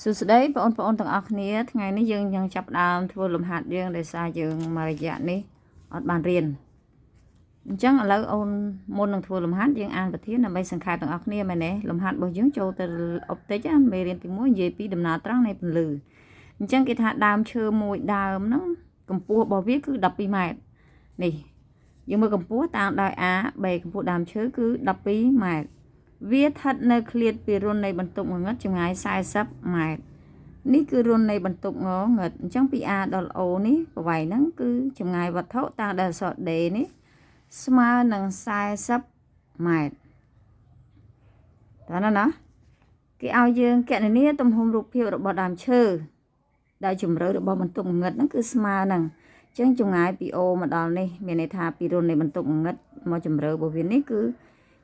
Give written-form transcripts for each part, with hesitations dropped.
សួស្តីបងប្អូនទាំងអស់គ្នាថ្ងៃនេះយើងនឹងចាប់ផ្ដើមធ្វើលំហាត់យើងដោយសារយើងមករយៈនេះអត់បានរៀនអញ្ចឹងឥឡូវអូនមុននឹងធ្វើលំហាត់យើងអានប្រធានដើម្បីសង្ខេបទាំងអស់គ្នាមែនទេលំហាត់របស់យើងចូលទៅអុបតិចមេរៀនទី1និយាយពីដំណើរត្រង់នៃពន្លឺអញ្ចឹងគេថាដើមឈើមួយដើមហ្នឹងកម្ពស់របស់វាគឺ12ម៉ែត្រនេះយើងមើលកម្ពស់តាមដោយ A B កម្ពស់ដើមឈើគឺ12ម៉ែត្រវាស្ថិតនៅឃ្លាតពីរុននៃបន្ទប់ងងឹតចម្ងាយ40ម៉ែត្រនេះគឺរុននៃបន្ទប់ងងឹតអញ្ចឹងពី A ដល់ O នេះប្រវែងហ្នឹងគឺចម្ងាយវត្ថុតាមដែលអក្សរ D នេះស្មើនឹង40ម៉ែត្រតើណាគេឲ្យយើងគណនាទំហំរូបភាពរបស់ដើមឈើដែលជម្រៅរបស់បន្ទប់ងងឹតហ្នឹងគឺស្មើនឹងអញ្ចឹងចម្ងាយពី O មកដល់នេះមានន័យថាពីរុននៃបន្ទប់ងងឹតមកជម្រៅរបស់វានេះគឺ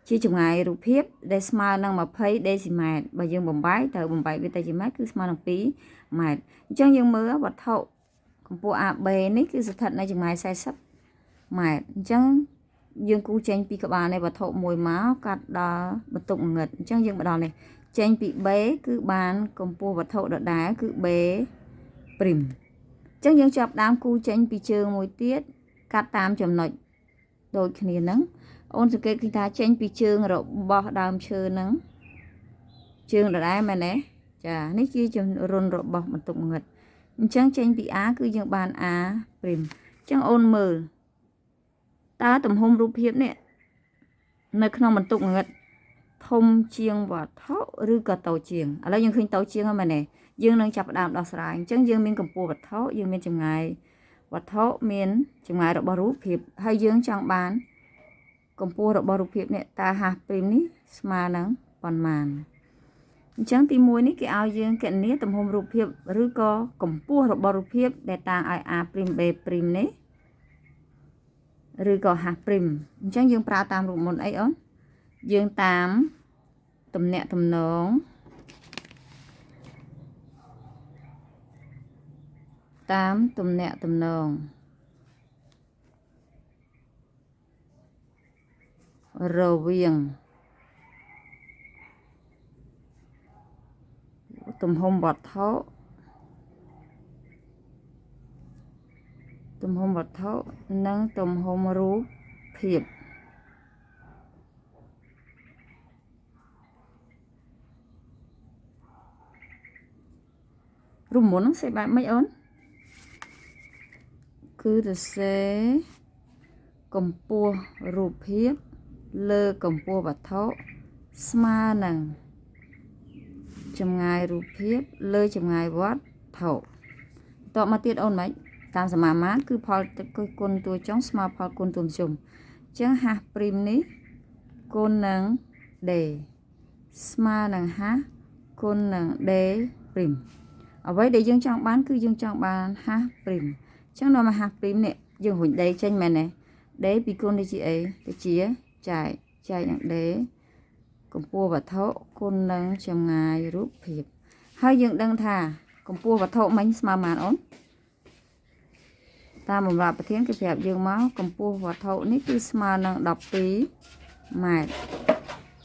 ជាចម្ងាយរូបភាពដែលស្មើនឹង20ដេស៊ីម៉ែត្របើយើងបំបែកទៅបំបែកវាទៅជាម៉ែត្រគឺស្មើនឹង2ម៉ែត្រអញ្ចឹងយើងមើលវត្ថុកម្ពស់ AB នេះគឺស្ថិតនៅចម្ងាយ40ម៉ែត្រអញ្ចឹងយើងគូចេញពីក្បាលនៃវត្ថុមួយមកកាត់ដល់បន្ទប់ងងឹតអញ្ចឹងយើងមកដល់នេះចេញពី B គឺបានកម្ពស់វត្ថុដដែលគឺ B ព្រីមអញ្ចឹងយើងចាប់ដើមគូចេញពីជើងមួយទៀតកាត់តាមចំណុចដូចគ្នាហ្នឹងអូនសង្កេតឃើញថាចេញពីជើងរបស់ដើមឈើហ្នឹងជើងដដែលមែនទេចានេះជារុនរបស់បន្ទប់ងងឹតអញ្ចឹងចេញពី A គឺយើងបាន A ព្រីមអញ្ចឹងអូនមើលតើទំហំរូបភាពនេះនៅក្នុងបន្ទប់ងងឹតធំជាងវត្ថុឬក៏តូចជាងឥឡូវយើងឃើញតូចជាងហើយមែនទេយើងនឹងចាប់ផ្ដើមដោះស្រាយអញ្ចឹងយើងមានកម្ពស់វត្ថុយើងមានចម្ងាយវត្ថុមានចម្ងាយរបស់រូបភាពហើយយើងចង់បានកម្ពស់របស់រូបភាពនេះតើហាស់ព្រីមនេះស្មើនឹងប៉ុន្មានអញ្ចឹងទី1នេះគេឲ្យយើងគណនាទំហំរូបភាពឬក៏កម្ពស់របស់រូបភាពដែលតាំងឲ្យ A ព្រីម B ព្រីមនេះឬក៏ហាស់ព្រីមអញ្ចឹងយើងប្រើតាមរូបមន្តអីអូនយើងតាមទំនាក់ទំនងរវាងទំហំវត្ថុនិងទំហំរូបភាពរូបមន្តហ្នឹងសេបែបម៉េចអូនគឺទៅសេកម្ពស់រូបភាពលើកម្ពស់វត្ថុស្មើនឹងចម្ងាយរូបភាពលើចម្ងាយវត្ថុតបមកទៀតអូនម៉េចតាមសមាមាត្រគឺផលគុណតួចុងស្មើផលគុណតួមធ្យមអញ្ចឹងហាស់ព្រីមនេះគុណនឹង D ស្មើនឹងហាស់គុណនឹង D ព្រីមអ្វីដែលយើងចង់បានគឺយើងចង់បានហាស់ព្រីមអញ្ចឹងនាំមកហាស់ព្រីមនេះយើងរុញ D ចេញមែនទេ D ពីគុណនេះជាអីទៅជាចែកនឹង D កម្ពស់វត្ថុគុណនឹងចម្ងាយរូបភាពហើយយើងដឹងថាកម្ពស់វត្ថុមិញស្មើប៉ុន្មានអូនតាមបម្រាប់ប្រធានគេប្រាប់យើងមកកម្ពស់វត្ថុនេះគឺស្មើនឹង12ម៉ែត្រ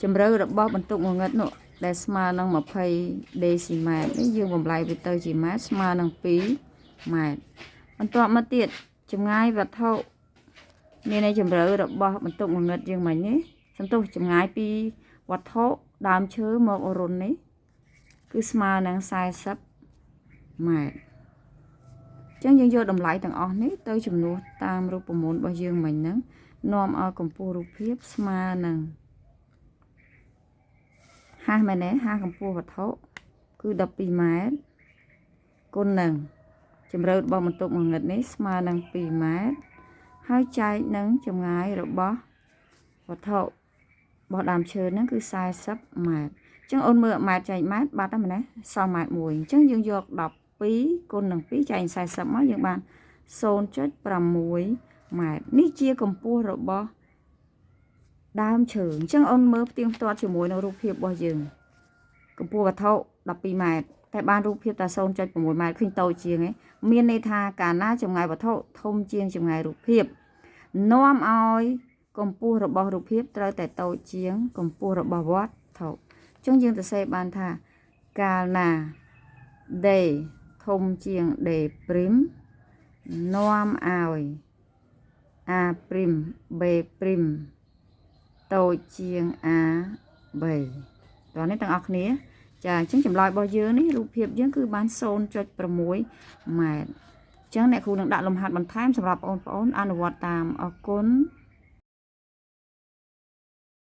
ជម្រៅរបស់បន្ទប់ងងឹតនោះដែលស្មើនឹង20ដេស៊ីម៉ែត្រនេះយើងបំលែងវាទៅជាម៉ែត្រស្មើនឹង2ម៉ែត្របន្ទាប់មកទៀតចម្ងាយវត្ថុមានន័យជម្រៅរបស់បន្ទប់ងងឹតយើងមិញនេះសន្ទុះចម្ងាយពីវត្ថុដើមឈើមករុននេះគឺស្មើនឹង40ម៉ែត្រអញ្ចឹងយើងយកតម្លៃទាំងអស់នេះទៅចំនួនតាមរូបមន្តរបស់យើងមិញហ្នឹងនាំឲ្យកម្ពស់រូបភាពស្មើនឹងហាស់មែនទេហាស់កម្ពស់វត្ថុគឺ12ម៉ែត្រគុណនឹងជម្រៅរបស់បន្ទប់ងងឹតនេះស្មើនឹង2ម៉ែត្រហើយចែកនឹងចម្ងាយរបស់វត្ថុរបស់ដើមឈើហ្នឹងគឺ40ម៉ែត្រអញ្ចឹងអូនមើលម៉ែត្រចែកម៉ែត្របាត់ហើយមែនទេសល់ម៉ែត្រមួយអញ្ចឹងយើងយក12គុណនឹង2ចែក40មកយើងបាន 0.6 ម៉ែត្រនេះជាកម្ពស់របស់ដើមឈើអញ្ចឹងអូនមើលផ្ទៀងផ្ទាត់ជាមួយនឹងរូបភាពរបស់យើងកម្ពស់វត្ថុ12ម៉ែត្រតែបានរូបភាពតែ 0.6 ម៉ែត្រឃើញតូចជាងឯងមានន័យថាកាលណាចម្ងាយវត្ថុធំជាងចម្ងាយរូបភាពនាំឲ្យកម្ពស់របស់រូបភាពត្រូវតែតូចជាងកម្ពស់របស់វត្ថុអញ្ចឹងយើងទៅសេបានថាកាលណា D ធំជាង D prim នាំឲ្យ A prim B prim តូចជាង A B តោះនេះទាំងអស់គ្នាចាអញ្ចឹងចម្លើយរបស់យើងនេះរូបភាពយើងគឺបាន 0.6 ម៉ែត្រអញ្ចឹងអ្នកគ្រូនឹងដាក់លំហាត់បន្ថែមសម្រាប់បងប្អូនអនុវត្តតាមអរគុណ